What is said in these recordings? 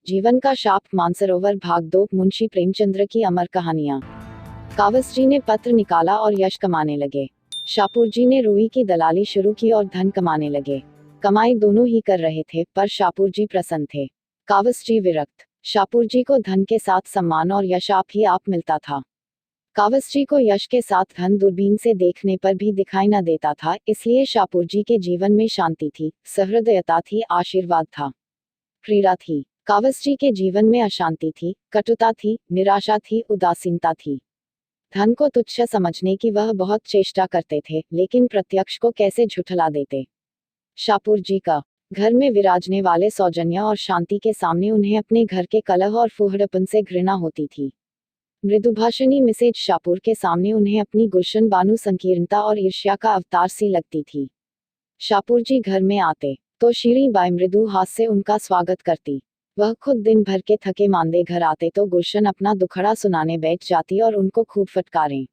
जीवन का शाप मानसरोवर भाग 2 मुंशी प्रेमचंद्र की अमर कहानियां। कावस जी ने पत्र निकाला और यश कमाने लगे। शाहपुर जी ने रुई की दलाली शुरू की और धन कमाने लगे। कमाई दोनों ही कर रहे थे, पर शाहपुर जी प्रसन्न थे, कावस जी विरक्त। शाहपुर जी को धन के साथ सम्मान और यश आप ही आप मिलता था। कावस जी को यश के साथ धन दूरबीन से देखने पर भी दिखाई न देता था, इसलिए शाहपुर जी के जीवन में शांति थी, सहृदयता थी, आशीर्वाद था, क्रीड़ा थी। कावस जी के जीवन में अशांति थी, कटुता थी, निराशा थी, उदासीनता थी। धन को तुच्छ समझने की वह बहुत चेष्टा करते थे, लेकिन प्रत्यक्ष को कैसे झुठला देते। शाहपुर जी का घर में विराजने वाले सौजन्य और शांति के सामने उन्हें अपने घर के कलह और फूहड़पन से घृणा होती थी। मृदुभाषणी मिसेज शाहपुर के सामने उन्हें अपनी गुलशन बानु संकीर्णता और ईर्ष्या का अवतार सी लगती थी। शाहपुर जी घर में आते तो शीरी बाई मृदु हाथ से उनका स्वागत करती। वह खुद दिन भर के थके मांदे घर आते तो गुलशन अपना दुखड़ा सुनाने बैठ जाती और उनको खूब फटकारें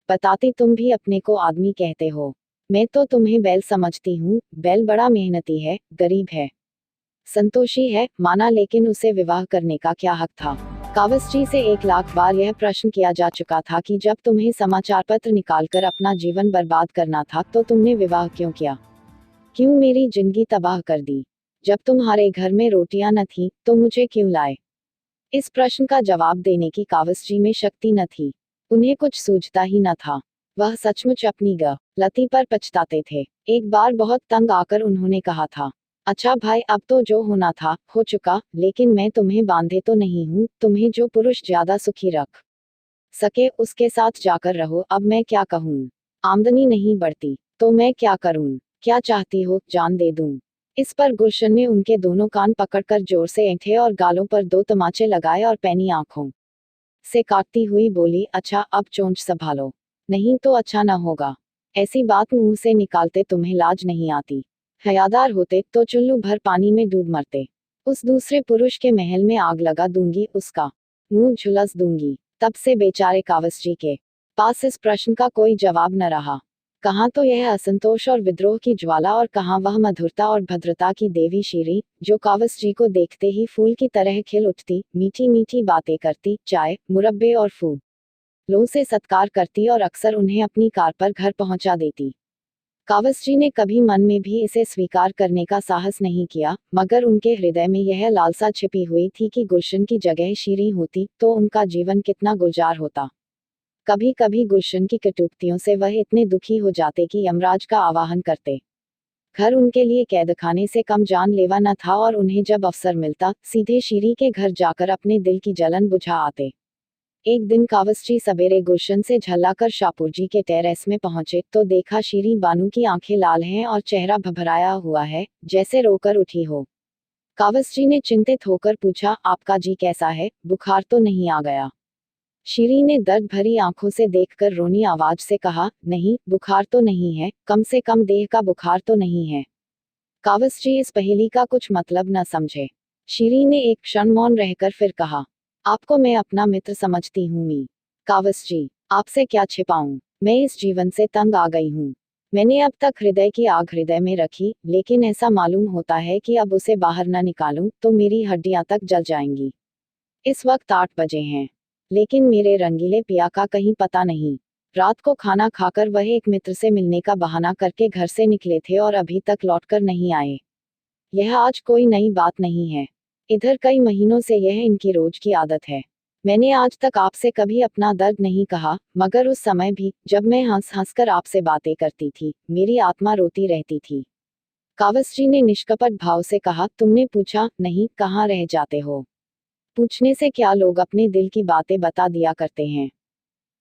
बताती, तुम भी अपने को आदमी कहते हो, मैं तो तुम्हें बैल समझती हूँ। बैल बड़ा मेहनती है, गरीब है, संतोषी है, माना, लेकिन उसे विवाह करने का क्या हक था। कावस जी से 1 लाख बार यह प्रश्न किया जा चुका था कि जब तुम्हें समाचार पत्र निकालकर अपना जीवन बर्बाद करना था तो तुमने विवाह क्यों किया, क्यों मेरी जिंदगी तबाह कर दी। जब तुम्हारे घर में रोटियां न थीं, तो मुझे क्यों लाए। इस प्रश्न का जवाब देने की कावस जी में शक्ति न थी। उन्हें कुछ सूझता ही न था। वह सचमुच अपनी गलती पर पछताते थे। एक बार बहुत तंग आकर उन्होंने कहा था, अच्छा भाई, अब तो जो होना था हो चुका, लेकिन मैं तुम्हें बांधे तो नहीं हूँ। तुम्हें जो पुरुष ज्यादा सुखी रख सके उसके साथ जाकर रहो। अब मैं क्या कहूँ, आमदनी नहीं बढ़ती तो मैं क्या करूँ। क्या चाहती हो, जान दे दूं। इस पर गुलशन ने उनके दोनों कान पकड़कर जोर से ऐंठे और गालों पर 2 तमाचे लगाए और पैनी आंखों से काटती हुई बोली, अच्छा अब चोंच संभालो, नहीं तो अच्छा न होगा। ऐसी बात मुंह से निकालते तुम्हें लाज नहीं आती। हयादार होते तो चुल्लू भर पानी में डूब मरते। उस दूसरे पुरुष के महल में आग लगा दूंगी, उसका मुंह झुलस दूंगी। तब से बेचारे कावस जी के पास इस प्रश्न का कोई जवाब न रहा। कहाँ तो यह असंतोष और विद्रोह की ज्वाला और कहाँ वह मधुरता और भद्रता की देवी शीरी, जो कावस जी को देखते ही फूल की तरह खिल उठती, मीठी मीठी बातें करती, चाय, मुरब्बे और फूलों से सत्कार करती और अक्सर उन्हें अपनी कार पर घर पहुंचा देती। कावस जी ने कभी मन में भी इसे स्वीकार करने का साहस नहीं किया, मगर उनके हृदय में यह लालसा छिपी हुई थी कि गुलशन की जगह शीरी होती तो उनका जीवन कितना गुलजार होता। कभी कभी गुलशन की कटुक्तियों से वह इतने दुखी हो जाते कि यमराज का आवाहन करते। घर उनके लिए कैदखाने से कम जानलेवा न था और उन्हें जब अवसर मिलता सीधे शीरी के घर जाकर अपने दिल की जलन बुझा आते। एक दिन कावस जी सवेरे गुलशन से झल्लाकर शाहपुर जी के टेरेस में पहुंचे तो देखा शीरी बानू की आंखें लाल हैं और चेहरा भभराया हुआ है, जैसे रोकर उठी हो। कावस जी ने चिंतित होकर पूछा, आपका जी कैसा है, बुखार तो नहीं आ गया। शीरी ने दर्द भरी आंखों से देखकर रोनी आवाज से कहा, नहीं, बुखार तो नहीं है, कम से कम देह का बुखार तो नहीं है। कावस जी इस पहेली का कुछ मतलब न समझे। शीरी ने एक क्षण मौन रहकर फिर कहा, आपको मैं अपना मित्र समझती हूँ मी। कावस जी, आपसे क्या छिपाऊं, मैं इस जीवन से तंग आ गई हूँ। मैंने अब तक हृदय की आग हृदय में रखी, लेकिन ऐसा मालूम होता है कि अब उसे बाहर न निकालूं तो मेरी हड्डियां तक जल जाएंगी। इस वक्त 8 बजे हैं, लेकिन मेरे रंगीले पिया का कहीं पता नहीं। रात को खाना खाकर वह एक मित्र से मिलने का बहाना करके घर से निकले थे और अभी तक लौटकर नहीं आए। यह आज कोई नई बात नहीं है, इधर कई महीनों से यह इनकी रोज की आदत है। मैंने आज तक आपसे कभी अपना दर्द नहीं कहा, मगर उस समय भी जब मैं हंस हंसकर आपसे बातें करती थी, मेरी आत्मा रोती रहती थी। कावस जी ने निष्कपट भाव से कहा, तुमने पूछा नहीं, कहाँ रह जाते हो। पूछने से क्या, लोग अपने दिल की बातें बता दिया करते हैं।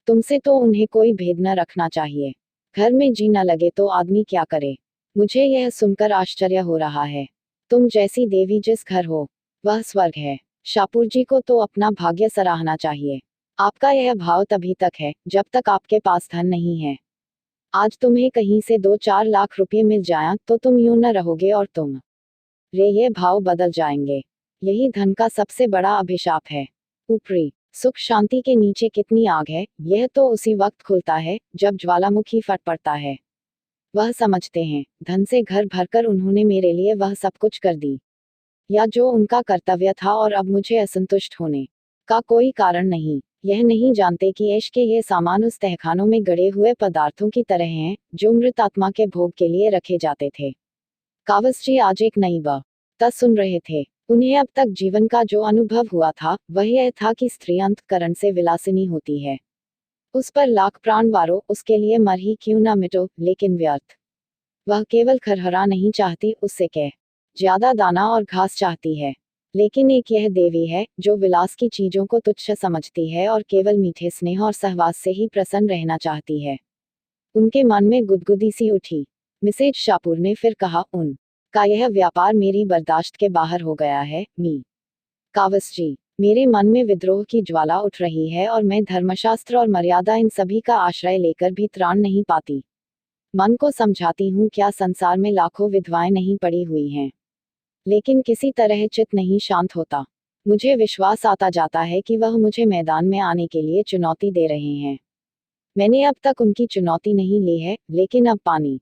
तुमसे तो उन्हें कोई भेद न रखना चाहिए। घर में जी न लगे तो आदमी क्या करे। मुझे यह सुनकर आश्चर्य हो रहा है। तुम जैसी देवी जिस घर हो, वह स्वर्ग है। शाहपुर जी को तो अपना भाग्य सराहना चाहिए। आपका यह भाव तभी तक है जब तक आपके पास धन नहीं है। आज तुम्हें कहीं से 2-4 लाख रुपए मिल जाएं तो तुम यूं न रहोगे और तुम रे ये भाव बदल जाएंगे। यही धन का सबसे बड़ा अभिशाप है। ऊपरी सुख शांति के नीचे कितनी आग है, यह तो उसी वक्त खुलता है जब ज्वालामुखी फट पड़ता है। वह समझते हैं, धन से घर भरकर उन्होंने मेरे लिए वह सब कुछ कर दी। या जो उनका कर्तव्य था और अब मुझे असंतुष्ट होने का कोई कारण नहीं। यह नहीं जानते कि ऐश के ये सामान उस तहखानों में गड़े हुए पदार्थों की तरह हैं जो मृत आत्मा के भोग के लिए रखे जाते थे। कावस्जी आज एक नई बात सुन रहे थे। उन्हें अब तक जीवन का जो अनुभव हुआ था वह यह था कि स्त्री अंतःकरण से विलासिनी होती है। उस पर लाख प्राण वारो, उसके लिए मर ही क्यों ना मिटो, लेकिन व्यर्थ। वह केवल खरहरा नहीं चाहती, उससे कह ज्यादा दाना और घास चाहती है। लेकिन एक यह देवी है जो विलास की चीजों को तुच्छ समझती है और केवल मीठे स्नेह और सहवास से ही प्रसन्न रहना चाहती है। उनके मन में गुदगुदी सी उठी। मिसेज शापूर ने फिर कहा, उन का यह व्यापार मेरी बर्दाश्त के बाहर हो गया है, मी कावस्जी। मेरे मन में विद्रोह की ज्वाला उठ रही है और मैं धर्मशास्त्र और मर्यादा इन सभी का आश्रय लेकर भी त्राण नहीं पाती। मन को समझाती हूँ क्या संसार में लाखों विधवाएं नहीं पड़ी हुई हैं, लेकिन किसी तरह चित्त नहीं शांत होता। मुझे विश्वास आता जाता है कि वह मुझे मैदान में आने के लिए चुनौती दे रहे हैं। मैंने अब तक उनकी चुनौती नहीं ली है, लेकिन अब पानी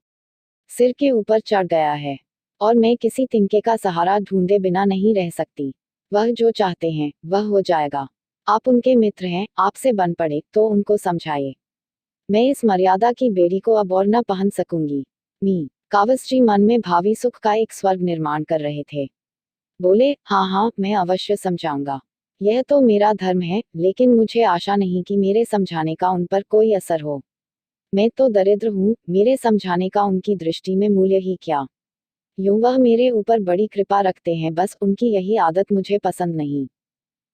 सिर के ऊपर चढ़ गया है और मैं किसी तिनके का सहारा ढूंढे बिना नहीं रह सकती। वह जो चाहते हैं वह हो जाएगा। आप उनके मित्र हैं, आपसे बन पड़े तो उनको समझाइए। मैं इस मर्यादा की बेड़ी को अब और न पहन सकूंगी। मी कावस्जी मन में भावी सुख का एक स्वर्ग निर्माण कर रहे थे। बोले, हाँ हाँ, मैं अवश्य समझाऊंगा। यह तो मेरा धर्म है, लेकिन मुझे आशा नहीं कि मेरे समझाने का उन पर कोई असर हो। मैं तो दरिद्र हूँ, मेरे समझाने का उनकी दृष्टि में मूल्य ही क्या। यूं वह मेरे ऊपर बड़ी कृपा रखते हैं, बस उनकी यही आदत मुझे पसंद नहीं।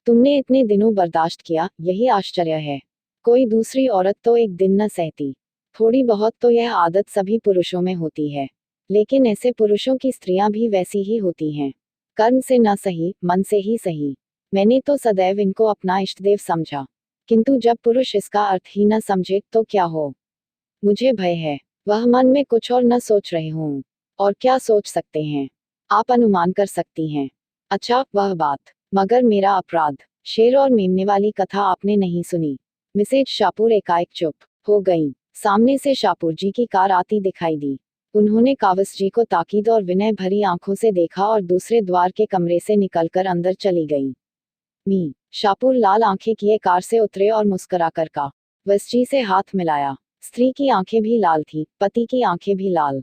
तुमने इतने दिनों बर्दाश्त किया, यही आश्चर्य है। कोई दूसरी औरत तो एक दिन न सहती। थोड़ी बहुत तो यह आदत सभी पुरुषों में होती है, लेकिन ऐसे पुरुषों की स्त्रियां भी वैसी ही होती हैं। कर्म से न सही, मन से ही सही। मैंने तो सदैव इनको अपना इष्टदेव समझा, किंतु जब पुरुष इसका अर्थ ही न समझे तो क्या हो। मुझे भय है वह मन में कुछ और न सोच रहे हों। और क्या सोच सकते हैं, आप अनुमान कर सकती हैं। अच्छा, वह बात, मगर मेरा अपराध। शेर और मेमने वाली कथा आपने नहीं सुनी। मिसेज शापूर एकाएक चुप हो गईं। सामने से शापूर जी की कार आती दिखाई दी। उन्होंने कावस जी को ताकीद और विनय भरी आंखों से देखा और दूसरे द्वार के कमरे से निकलकर अंदर चली गई। मी शापूर लाल आंखें किए कार से उतरे और मुस्कुराकर कावस जी से हाथ मिलाया। स्त्री की आंखें भी लाल थी, पति की आंखें भी लाल।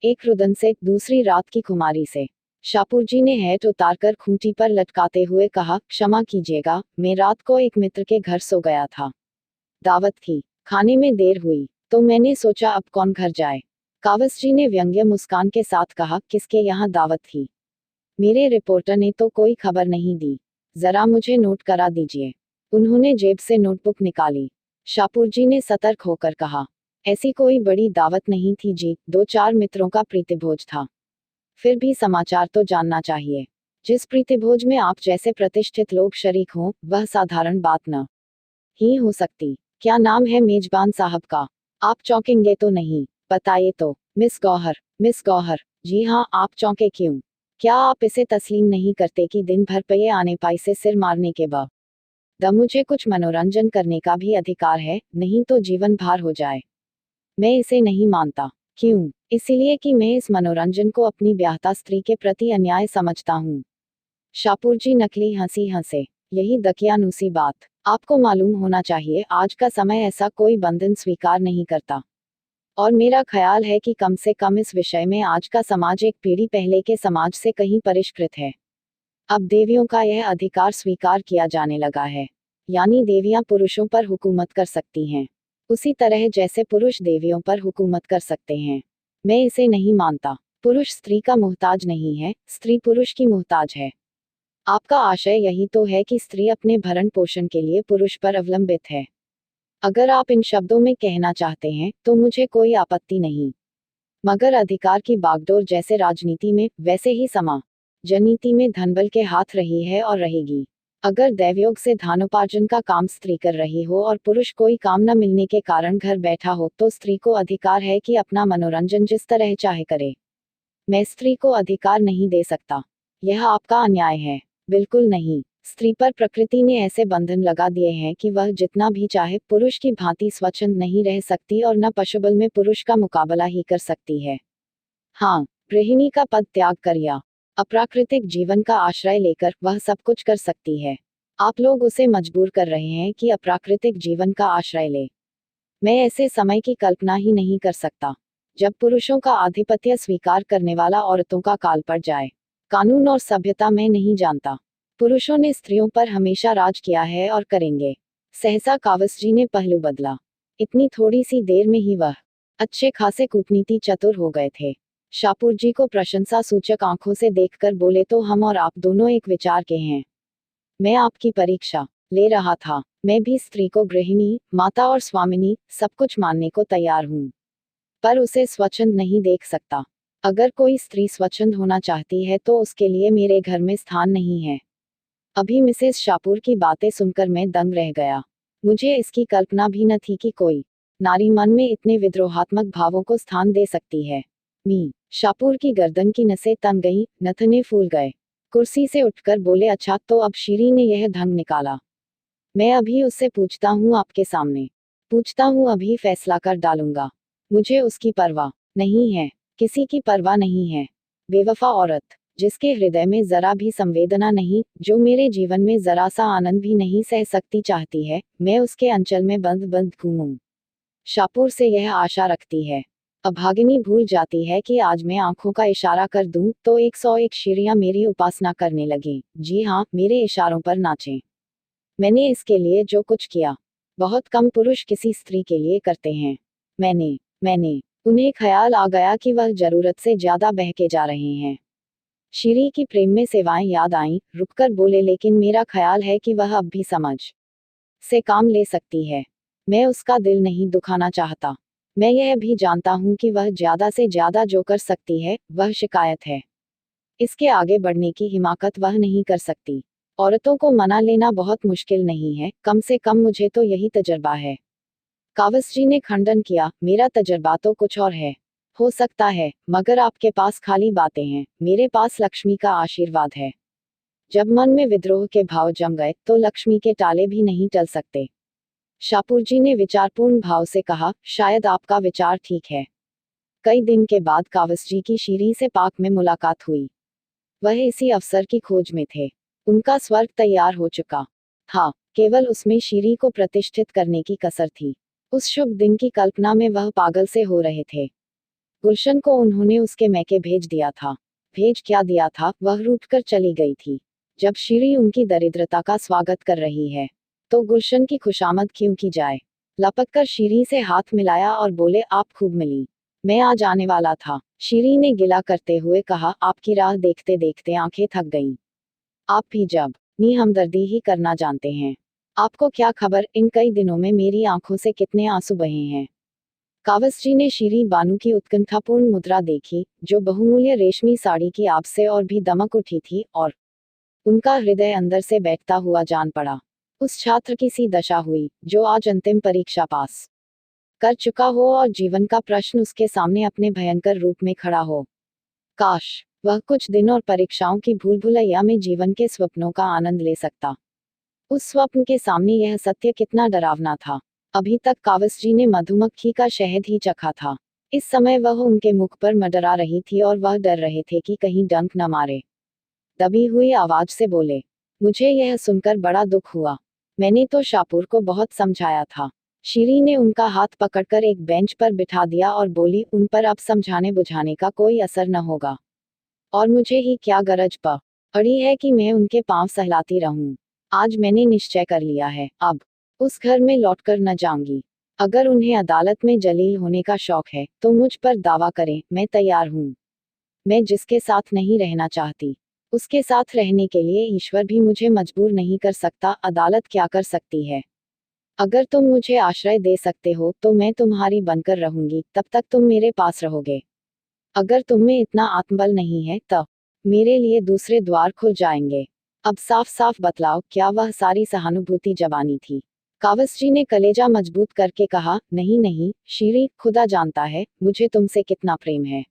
एक रुदन से, दूसरी रात की खुमारी से। शापूर जी ने हैट उतारकर खूंटी पर लटकाते हुए कहा, क्षमा कीजिएगा, मैं रात को एक मित्र के घर सो गया था। दावत थी, खाने में देर हुई तो मैंने सोचा अब कौन घर जाए। कावस जी ने व्यंग्य मुस्कान के साथ कहा, किसके यहाँ दावत थी? मेरे रिपोर्टर ने तो कोई खबर नहीं दी। जरा मुझे नोट करा दीजिए। उन्होंने जेब से नोटबुक निकाली। शापूर जी ने सतर्क होकर कहा, ऐसी कोई बड़ी दावत नहीं थी जी, 2-4 मित्रों का प्रीतिभोज था। फिर भी समाचार तो जानना चाहिए। जिस प्रीतिभोज में आप जैसे प्रतिष्ठित लोग शरीक हों, वह साधारण बात न ही हो सकती। क्या नाम है मेजबान साहब का? आप चौंकेंगे तो नहीं, बताइए तो। मिस गौहर। मिस गौहर? जी हाँ, आप चौंके क्यों? क्या आप इसे तस्लीम नहीं करते कि दिन भर पे आने पाई से सिर मारने के बाद मुझे कुछ मनोरंजन करने का भी अधिकार है, नहीं तो जीवन भार हो जाए। मैं इसे नहीं मानता। क्यों? इसलिए कि मैं इस मनोरंजन को अपनी ब्याहता स्त्री के प्रति अन्याय समझता हूँ। शापूर जी नकली हंसी हंसे। यही दकियानूसी बात। आपको मालूम होना चाहिए, आज का समय ऐसा कोई बंधन स्वीकार नहीं करता। और मेरा ख्याल है कि कम से कम इस विषय में आज का समाज एक पीढ़ी पहले के समाज से कहीं परिष्कृत है। अब देवियों का यह अधिकार स्वीकार किया जाने लगा है। यानी देवियां पुरुषों पर हुकूमत कर सकती हैं, उसी तरह जैसे पुरुष देवियों पर हुकूमत कर सकते हैं। मैं इसे नहीं मानता। पुरुष स्त्री का मोहताज नहीं है, स्त्री पुरुष की मोहताज है। आपका आशय यही तो है कि स्त्री अपने भरण पोषण के लिए पुरुष पर अवलंबित है। अगर आप इन शब्दों में कहना चाहते हैं तो मुझे कोई आपत्ति नहीं, मगर अधिकार की बागडोर जैसे राजनीति में, वैसे ही समाजनीति में धनबल के हाथ रही है और रहेगी। अगर दैवयोग से धनोपार्जन का काम स्त्री कर रही हो और पुरुष कोई काम न मिलने के कारण घर बैठा हो, तो स्त्री को अधिकार है कि अपना मनोरंजन जिस तरह चाहे करे। मैं स्त्री को अधिकार नहीं दे सकता। यह आपका अन्याय है। बिल्कुल नहीं। स्त्री पर प्रकृति ने ऐसे बंधन लगा दिए हैं कि वह जितना भी चाहे पुरुष की भांति स्वच्छंद नहीं रह सकती और न पशुबल में पुरुष का मुकाबला ही कर सकती है। हाँ, गृहिणी का पद त्याग कर या अप्राकृतिक जीवन का आश्रय लेकर वह सब कुछ कर सकती है। आप लोग उसे मजबूर कर रहे हैं कि अप्राकृतिक जीवन का आश्रय ले। मैं ऐसे समय की कल्पना ही नहीं कर सकता जब पुरुषों का आधिपत्य स्वीकार करने वाला औरतों का काल पड़ जाए। कानून और सभ्यता मैं नहीं जानता। पुरुषों ने स्त्रियों पर हमेशा राज किया है और करेंगे। सहसा कावसजी ने पहलू बदला। इतनी थोड़ी सी देर में ही वह अच्छे खासे कूटनीति चतुर हो गए थे। शाहपुर जी को प्रशंसा सूचक आंखों से देखकर बोले, तो हम और आप दोनों एक विचार के हैं। मैं आपकी परीक्षा ले रहा था। मैं भी स्त्री को गृहिणी, माता और स्वामिनी सब कुछ मानने को तैयार हूँ, पर उसे स्वच्छंद नहीं देख सकता। अगर कोई स्त्री स्वच्छंद होना चाहती है तो उसके लिए मेरे घर में स्थान नहीं है। अभी मिसेस शाहपुर की बातें सुनकर मैं दंग रह गया। मुझे इसकी कल्पना भी न थी कि कोई नारी मन में इतने विद्रोहात्मक भावों को स्थान दे सकती है। मी शाहपुर की गर्दन की नसें तन गई, नथने फूल गए। कुर्सी से उठकर बोले, अच्छा तो अब शीरी ने यह ढंग निकाला। मैं अभी उससे पूछता हूँ, आपके सामने पूछता हूँ, अभी फैसला कर डालूंगा। मुझे उसकी परवाह नहीं है, किसी की परवाह नहीं है। बेवफा औरत, जिसके हृदय में जरा भी संवेदना नहीं, जो मेरे जीवन में जरा सा आनंद भी नहीं सह सकती, चाहती है मैं उसके अंचल में बंद बंद घूमूं। शाहपुर से यह आशा रखती है। अभागिनी भूल जाती है कि आज मैं आंखों का इशारा कर दूं तो 101 शीरियां मेरी उपासना करने लगें। जी हाँ, मेरे इशारों पर नाचें। मैंने इसके लिए जो कुछ किया, बहुत कम पुरुष किसी स्त्री के लिए करते हैं। मैंने उन्हें ख्याल आ गया कि वह जरूरत से ज्यादा बहके जा रहे हैं। शीरी की प्रेम में सेवाएं याद आईं, रुककर बोले, लेकिन मेरा ख्याल है कि वह अब भी समझ से काम ले सकती है। मैं उसका दिल नहीं दुखाना चाहता। मैं यह भी जानता हूं कि वह ज्यादा से ज्यादा जो कर सकती है वह शिकायत है। इसके आगे बढ़ने की हिमाकत वह नहीं कर सकती। औरतों को मना लेना बहुत मुश्किल नहीं है, कम से कम मुझे तो यही तजर्बा है। कावसजी ने खंडन किया, मेरा तजर्बा तो कुछ और है। हो सकता है, मगर आपके पास खाली बातें हैं, मेरे पास लक्ष्मी का आशीर्वाद है। जब मन में विद्रोह के भाव जम गए तो लक्ष्मी के टाले भी नहीं टल सकते। शाहपुर जी ने विचारपूर्ण भाव से कहा, शायद आपका विचार ठीक है। कई दिन के बाद कावसजी की शीरी से पाक में मुलाकात हुई। वह इसी अवसर की खोज में थे। उनका स्वर्ग तैयार हो चुका था, केवल उसमें शीरी को प्रतिष्ठित करने की कसर थी। उस शुभ दिन की कल्पना में वह पागल से हो रहे थे। गुलशन को उन्होंने उसके मैके भेज दिया था। भेज क्या दिया था, वह रूठकर चली गई थी। जब शीरी उनकी दरिद्रता का स्वागत कर रही है तो गुलशन की खुशामद क्यों की जाए। लपक कर शीरी से हाथ मिलाया और बोले, आप खूब मिली। मैं आज आने वाला था। शीरी ने गिला करते हुए कहा, आपकी राह देखते देखते आंखें थक गईं। आप भी जब नी हमदर्दी ही करना जानते हैं। आपको क्या खबर, इन कई दिनों में मेरी आंखों से कितने आंसू बहे हैं। कावसजी ने शीरी बानू की उत्कंठापूर्ण मुद्रा देखी, जो बहुमूल्य रेशमी साड़ी की आब से और भी दमक उठी थी, और उनका हृदय अंदर से बैठता हुआ जान पड़ा। उस छात्र की सी दशा हुई जो आज अंतिम परीक्षा पास कर चुका हो और जीवन का प्रश्न उसके सामने अपने भयंकर रूप में खड़ा हो। काश वह कुछ दिन और परीक्षाओं की भूल भुलैया में जीवन के स्वप्नों का आनंद ले सकता। उस स्वप्न के सामने यह सत्य कितना डरावना था। अभी तक कावसजी ने मधुमक्खी का शहद ही चखा था। इस समय वह उनके मुख पर मंडरा रही थी और वह डर रहे थे कि कहीं डंक न मारे। दबी हुई आवाज से बोले, मुझे यह सुनकर बड़ा दुख हुआ। मैंने तो शाहपुर को बहुत समझाया था। शीरी ने उनका हाथ पकड़कर एक बेंच पर बिठा दिया और बोली, उन पर अब समझाने बुझाने का कोई असर न होगा। और मुझे ही क्या गरज पड़ी है कि मैं उनके पांव सहलाती रहूं। आज मैंने निश्चय कर लिया है, अब उस घर में लौटकर न जाऊंगी। अगर उन्हें अदालत में जलील होने का शौक है तो मुझ पर दावा करें, मैं तैयार हूं। मैं जिसके साथ नहीं रहना चाहती उसके साथ रहने के लिए ईश्वर भी मुझे मजबूर नहीं कर सकता। अदालत क्या कर सकती है। अगर तुम मुझे आश्रय दे सकते हो तो मैं तुम्हारी बनकर रहूंगी, तब तक तुम मेरे पास रहोगे। अगर तुम में इतना आत्मबल नहीं है तब मेरे लिए दूसरे द्वार खुल जाएंगे। अब साफ साफ बतलाओ, क्या वह सारी सहानुभूति जबानी थी। कावसजी ने कलेजा मजबूत करके कहा, नहीं नहीं शीरी, खुदा जानता है मुझे तुमसे कितना प्रेम है।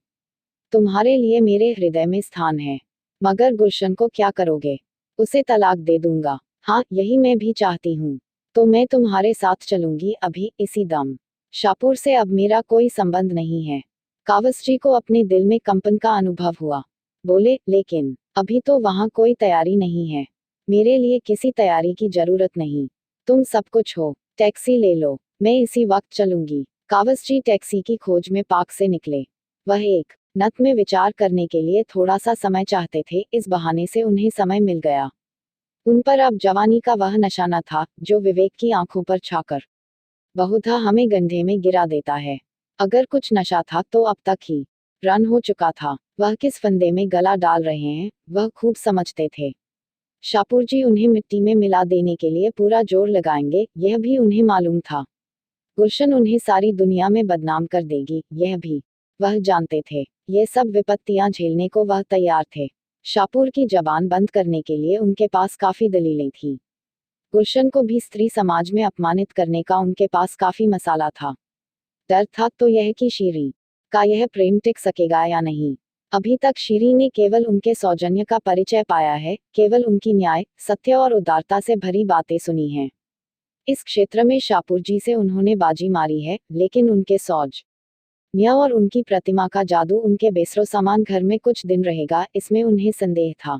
तुम्हारे लिए मेरे हृदय में स्थान है। मगर गुलशन को क्या करोगे। उसे तलाक दे दूंगा। हाँ, यही मैं भी चाहती हूँ। तो मैं तुम्हारे साथ चलूंगी, अभी इसी दम। शाहपुर से अब मेरा कोई संबंध नहीं है। कावसजी को अपने दिल में कंपन का अनुभव हुआ। बोले, लेकिन अभी तो वहाँ कोई तैयारी नहीं है। मेरे लिए किसी तैयारी की जरूरत नहीं, तुम सब कुछ हो। टैक्सी ले लो, मैं इसी वक्त चलूंगी। कावस्जी टैक्सी की खोज में पार्क से निकले। वह एक नत में विचार करने के लिए थोड़ा सा समय चाहते थे, इस बहाने से उन्हें समय मिल गया। उन पर अब जवानी का वह नशा न था जो विवेक की आंखों पर छाकर बहुधा हमें गड्ढे में गिरा देता है। अगर कुछ नशा था तो अब तक ही रन हो चुका था। वह किस फंदे में गला डाल रहे हैं वह खूब समझते थे। शाहपुर जी उन्हें मिट्टी में मिला देने के लिए पूरा जोर लगाएंगे, यह भी उन्हें मालूम था। गुलशन उन्हें सारी दुनिया में बदनाम कर देगी, यह भी वह जानते थे। ये सब विपत्तियां झेलने को वह तैयार थे। शाहपुर की जबान बंद करने के लिए उनके पास काफी दलीलें थी। गुलशन को भी स्त्री समाज में अपमानित करने का उनके पास काफी मसाला था। डर था तो यह कि शीरी का यह प्रेम टिक सकेगा या नहीं। अभी तक शीरी ने केवल उनके सौजन्य का परिचय पाया है, केवल उनकी न्याय, सत्य और उदारता से भरी बातें सुनी हैं। इस क्षेत्र में शाहपुर जी से उन्होंने बाजी मारी है, लेकिन उनके सौजन्य और उनकी प्रतिमा का जादू उनके बेसरो सामान घर में कुछ दिन रहेगा, इसमें उन्हें संदेह था।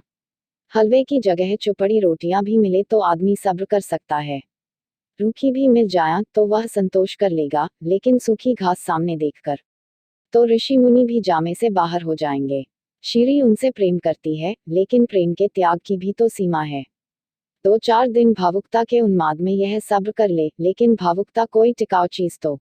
हलवे की जगह चुपड़ी रोटियां भी मिले तो आदमी सब्र कर सकता है। रूखी भी मिल जाए तो वह संतोष कर लेगा, लेकिन सूखी घास सामने देखकर तो ऋषि मुनि भी जामे से बाहर हो जाएंगे। शीरी उनसे प्रेम करती है, लेकिन प्रेम के त्याग की भी तो सीमा है। 2-4 दिन भावुकता के उन्माद में यह सब्र कर ले, लेकिन भावुकता कोई टिकाऊ चीज तो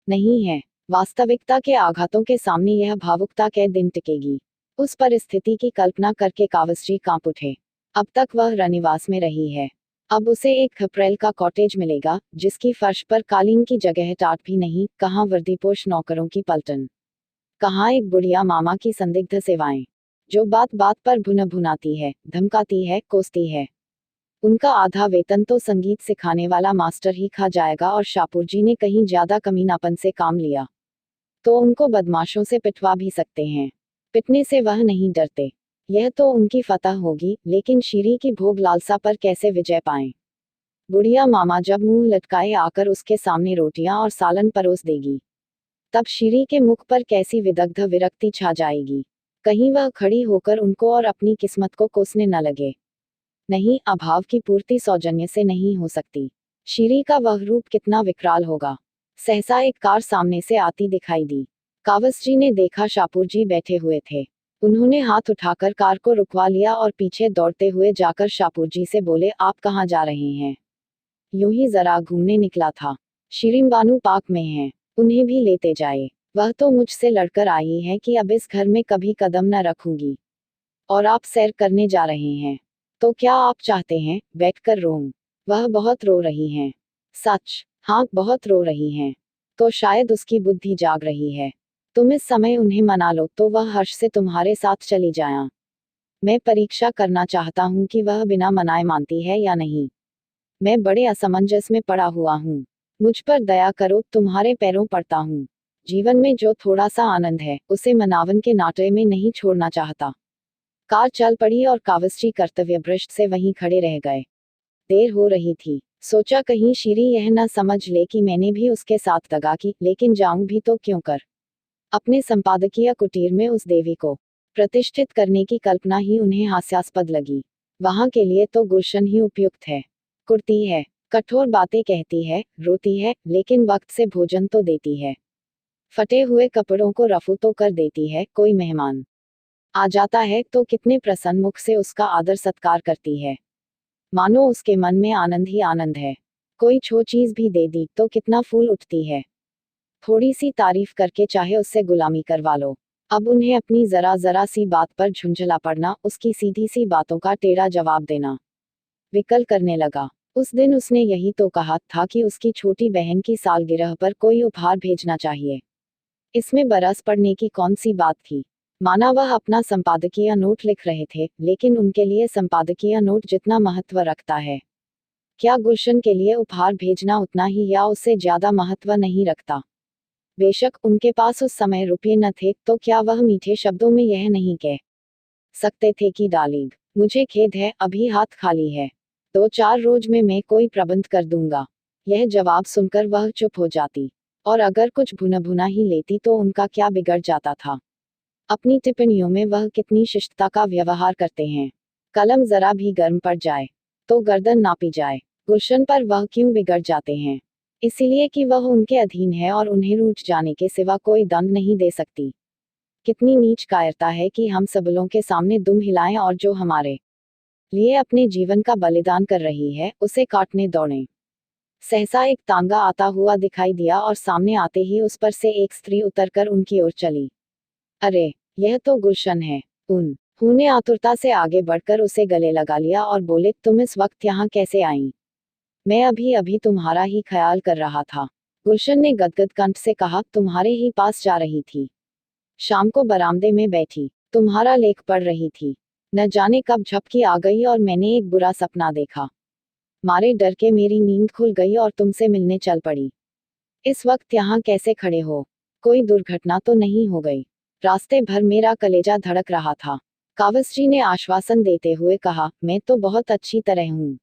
नहीं है। वास्तविकता के आघातों के सामने यह भावुकता कै दिन टिकेगी। उस परिस्थिति की कल्पना करके कावस्जी कांप उठे। अब तक वह रनिवास में रही है। अब उसे एक अप्रैल का कॉटेज मिलेगा, जिसकी फर्श पर कालीन की जगह टाट भी नहीं, कहाँ वर्दीपोश नौकरों की पलटन, कहाँ एक बुढ़िया मामा की संदिग्ध सेवाएं, जो बात बात पर भुन भुनाती है, धमकाती है, कोसती है। उनका आधा वेतन तो संगीत सिखाने वाला मास्टर ही खा जाएगा, और शाहपुर जी ने कहीं ज्यादा कमीनापन से काम लिया तो उनको बदमाशों से पिटवा भी सकते हैं। पिटने से वह नहीं डरते। यह तो उनकी फतह होगी, लेकिन शीरी की भोग लालसा पर कैसे विजय पाएं। बुढ़िया मामा जब मुंह लटकाए आकर उसके सामने रोटियां और सालन परोस देगी, तब शीरी के मुख पर कैसी विदग्ध विरक्ति छा जाएगी। कहीं वह खड़ी होकर उनको और अपनी किस्मत को कोसने न लगे। नहीं, अभाव की पूर्ति सौजन्य से नहीं हो सकती। शीरी का वह रूप कितना विकराल होगा। सहसा एक कार सामने से आती दिखाई दी। कावस्जी ने देखा शाहपुर जी बैठे हुए थे। उन्होंने हाथ उठाकर कार को रुकवा लिया और पीछे दौड़ते हुए जाकर शाहपुर जी से बोले, आप कहाँ जा रहे हैं? यूं ही जरा घूमने निकला था। शीरीन बानू पार्क में हैं, उन्हें भी लेते जाए। वह तो मुझसे लड़कर आई है कि अब इस घर में कभी कदम न रखूंगी। और आप सैर करने जा रहे हैं, तो क्या आप चाहते हैं बैठकर रोऊं? वह बहुत रो रही हैं। सच? हाँ, बहुत रो रही हैं। तो शायद उसकी बुद्धि जाग रही है। तुम इस समय उन्हें मना लो तो वह हर्ष से तुम्हारे साथ चली जाएं। मैं परीक्षा करना चाहता हूँ कि वह बिना मनाए मानती है या नहीं। मैं बड़े असमंजस में पड़ा हुआ हूँ। मुझ पर दया करो, तुम्हारे पैरों पड़ता हूँ। जीवन में जो थोड़ा सा आनंद है, उसे मनावन के नाटे में नहीं छोड़ना चाहता। कार चल पड़ी और कावस्जी कर्तव्यभ्रष्ट से वहीं खड़े रह गए। देर हो रही थी। सोचा कहीं शीरी यह न समझ ले कि मैंने भी उसके साथ दगा की, लेकिन जाऊं भी तो क्यों कर। अपने संपादकीय कुटीर में उस देवी को प्रतिष्ठित करने की कल्पना ही उन्हें हास्यास्पद लगी। वहां के लिए तो गुलशन ही उपयुक्त है। कुर्ती है, कठोर बातें कहती है, रोती है, लेकिन वक्त से भोजन तो देती है। फटे हुए कपड़ों को रफू तो कर देती है। कोई मेहमान आ जाता है तो कितने प्रसन्न मुख से उसका आदर सत्कार करती है, मानो उसके मन में आनंद ही आनंद है। कोई छो चीज भी दे दी तो कितना फूल उठती है। थोड़ी सी तारीफ करके चाहे उससे गुलामी करवा लो। अब उन्हें अपनी जरा जरा सी बात पर झुंझला पड़ना, उसकी सीधी सी बातों का टेढ़ा जवाब देना विकल करने लगा। उस दिन उसने यही तो कहा था कि उसकी छोटी बहन की सालगिरह पर कोई उपहार भेजना चाहिए। इसमें बरस पड़ने की कौन सी बात थी। माना वह अपना संपादकीय नोट लिख रहे थे, लेकिन उनके लिए संपादकीय नोट जितना महत्व रखता है, क्या गुलशन के लिए उपहार भेजना उतना ही या उससे ज्यादा महत्व नहीं रखता? बेशक उनके पास उस समय रुपये न थे, तो क्या वह मीठे शब्दों में यह नहीं कह सकते थे कि डार्लिंग, मुझे खेद है, अभी हाथ खाली है, 2-4 रोज में मैं कोई प्रबंध कर दूंगा। यह जवाब सुनकर वह चुप हो जाती, और अगर कुछ भुना भुना ही लेती तो उनका क्या बिगड़ जाता था। अपनी टिप्पणियों में वह कितनी शिष्टता का व्यवहार करते हैं। कलम जरा भी गर्म पड़ जाए तो गर्दन नापी जाए। गुलशन पर वह क्यों बिगड़ जाते हैं? इसीलिए कि वह उनके अधीन है और उन्हें रूठ जाने के सिवा कोई दंड नहीं दे सकती। कितनी नीच कायरता है कि हम सबलों के सामने दुम हिलाएं और जो हमारे लिए अपने जीवन का बलिदान कर रही है उसे काटने दौड़ें। सहसा एक तांगा आता हुआ दिखाई दिया और सामने आते ही उस पर से एक स्त्री उतरकर उनकी ओर चली। अरे, यह तो गुलशन है। उन्होंने आतुरता से आगे बढ़कर उसे गले लगा लिया और बोले, तुम इस वक्त यहाँ कैसे आई? मैं अभी अभी तुम्हारा ही ख्याल कर रहा था। गुलशन ने गदगद कंठ से कहा, तुम्हारे ही पास जा रही थी। शाम को बरामदे में बैठी तुम्हारा लेख पढ़ रही थी। न जाने कब झपकी आ गई और मैंने एक बुरा सपना देखा। मारे डर के मेरी नींद खुल गई और तुमसे मिलने चल पड़ी। इस वक्त यहाँ कैसे खड़े हो? कोई दुर्घटना तो नहीं हो गई? रास्ते भर मेरा कलेजा धड़क रहा था। कावस्जी ने आश्वासन देते हुए कहा, मैं तो बहुत अच्छी तरह हूँ।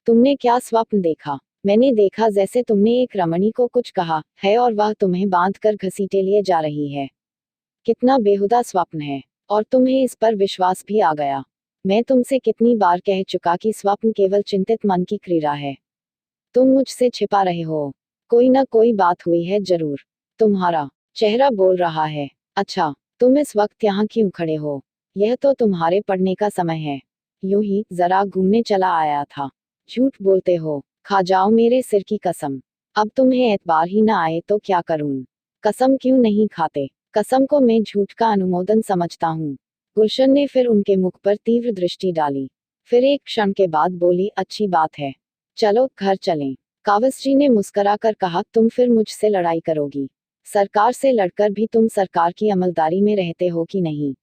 तुमने क्या स्वप्न देखा? मैंने देखा जैसे तुमने एक रमणी को कुछ कहा है और वह तुम्हें बांधकर घसीटे लिए जा रही है। कितना बेहुदा स्वप्न है, और तुम्हें इस पर विश्वास भी आ गया। मैं तुमसे कितनी बार कह चुका कि स्वप्न केवल चिंतित मन की क्रीड़ा है। तुम मुझसे छिपा रहे हो। कोई ना कोई बात हुई है जरूर। तुम्हारा चेहरा बोल रहा है। अच्छा, तुम इस वक्त यहाँ क्यों खड़े हो? यह तो तुम्हारे पढ़ने का समय है। यूं ही जरा घूमने चला आया था। झूठ बोलते हो। खा जाओ मेरे सिर की कसम। अब तुम्हें एतबार ही ना आए तो क्या करूं? कसम क्यों नहीं खाते? कसम को मैं झूठ का अनुमोदन समझता हूँ। गुलशन ने फिर उनके मुख पर तीव्र दृष्टि डाली। फिर एक क्षण के बाद बोली, अच्छी बात है, चलो घर चलें। कावस्जी ने मुस्कराकर कहा, तुम फिर मुझसे लड़ाई करोगी? सरकार से लड़कर भी तुम सरकार की अमलदारी में रहते हो कि नहीं?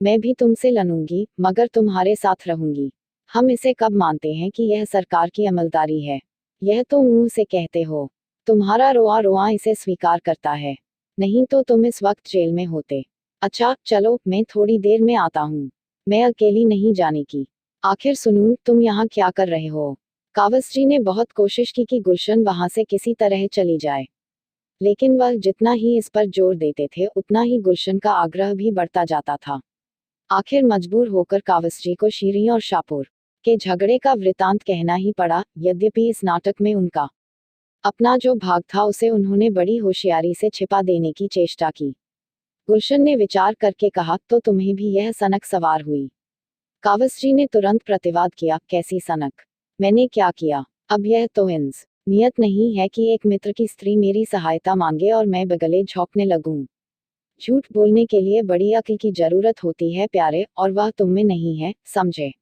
मैं भी तुमसे लड़ूंगी, मगर तुम्हारे साथ रहूंगी। हम इसे कब मानते हैं कि यह सरकार की अमलदारी है? यह तो मुंह से कहते हो। तुम्हारा रोआ रोआ इसे स्वीकार करता है। नहीं तो तुम इस वक्त जेल में होते। अच्छा, चलो, मैं थोड़ी देर में आता हूँ। मैं अकेली नहीं जाने की। आखिर सुनूं, तुम यहाँ क्या कर रहे हो? कावस्जी ने बहुत कोशिश की कि गुलशन वहां से किसी तरह चली जाए, लेकिन वह जितना ही इस पर जोर देते थे उतना ही गुलशन का आग्रह भी बढ़ता जाता था। आखिर मजबूर होकर कावस्जी को शीरी और शाहपुर के झगड़े का वृतांत कहना ही पड़ा। यद्यपि इस नाटक में उनका अपना जो भाग था उसे उन्होंने बड़ी होशियारी से छिपा देने की चेष्टा की। गुलशन ने विचार करके कहा, तो तुम्हें भी यह सनक सवार हुई? कावस्जी ने तुरंत प्रतिवाद किया, कैसी सनक? मैंने क्या किया? अब यह तो इंस नियत नहीं है कि एक मित्र की स्त्री मेरी सहायता मांगे और मैं बगले झोंकने लगूं। झूठ बोलने के लिए बड़ी अक्ल की जरूरत होती है प्यारे, और वह तुम में नहीं है, समझे?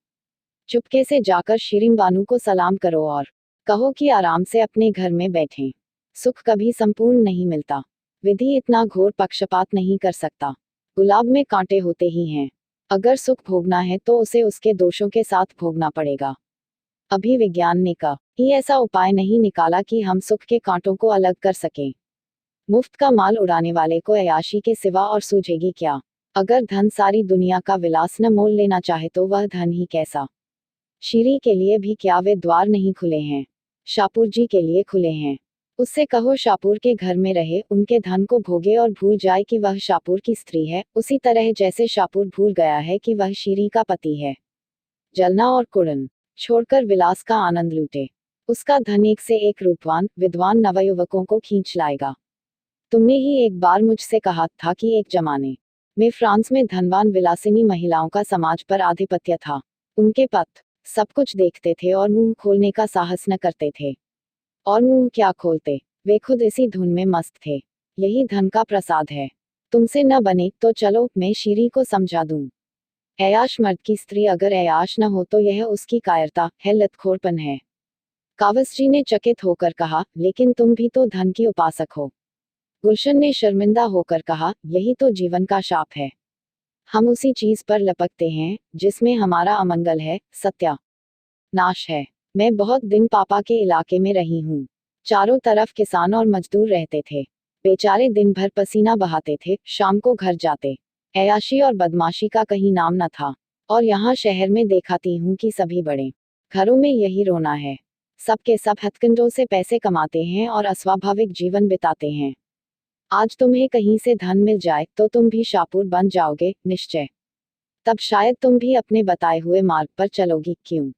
चुपके से जाकर शीरीन बानू को सलाम करो और कहो कि आराम से अपने घर में बैठें। सुख कभी संपूर्ण नहीं मिलता। विधि इतना घोर पक्षपात नहीं कर सकता। गुलाब में कांटे होते ही हैं। अगर सुख भोगना है तो उसे उसके दोषों के साथ भोगना पड़ेगा। अभी विज्ञान ने कभी ऐसा उपाय नहीं निकाला कि हम सुख के कांटों को अलग कर सकें। मुफ्त का माल उड़ाने वाले को अय्याशी के सिवा और सूझेगी क्या? अगर धन सारी दुनिया का विलास न मोल लेना चाहे तो वह धन ही कैसा? शीरी के लिए भी क्या वे द्वार नहीं खुले हैं? शाहपुर जी के लिए खुले हैं। उससे कहो शाहपुर के घर में रहे, उनके धन को भोगे और भूल जाए कि वह शाहपुर की स्त्री है, उसी तरह जैसे शाहपुर भूल गया है कि वह शीरी का पति है। जलना और कुड़न छोड़कर विलास का आनंद लूटे। उसका धन एक से एक रूपवान विद्वान नवयुवकों को खींच लाएगा। तुमने ही एक बार मुझसे कहा था कि एक जमाने में फ्रांस में धनवान विलासिनी महिलाओं का समाज पर आधिपत्य था। उनके पति सब कुछ देखते थे और मुंह खोलने का साहस न करते थे। और मुंह क्या खोलते, वे खुद इसी धुन में मस्त थे। यही धन का प्रसाद है। तुमसे न बने तो चलो मैं शीरी को समझा दूं। ऐयाश मर्द की स्त्री अगर ऐयाश न हो तो यह उसकी कायरता है, लतखोरपन है। कावस्जी ने चकित होकर कहा, लेकिन तुम भी तो धन की उपासक हो। गुलशन ने शर्मिंदा होकर कहा, यही तो जीवन का शाप है। हम उसी चीज पर लपकते हैं जिसमें हमारा अमंगल है, सत्या नाश है। मैं बहुत दिन पापा के इलाके में रही हूँ। चारों तरफ किसान और मजदूर रहते थे। बेचारे दिन भर पसीना बहाते थे, शाम को घर जाते। ऐयाशी और बदमाशी का कहीं नाम न था। और यहाँ शहर में देखाती हूँ कि सभी बड़े घरों में यही रोना है। सबके सब हथकंडों से पैसे कमाते हैं और अस्वाभाविक जीवन बिताते हैं। आज तुम्हें कहीं से धन मिल जाए तो तुम भी शाहपुर बन जाओगे, निश्चय। तब शायद तुम भी अपने बताए हुए मार्ग पर चलोगी, क्यों?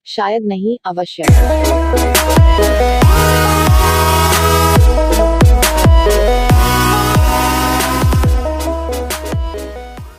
शायद नहीं, अवश्य।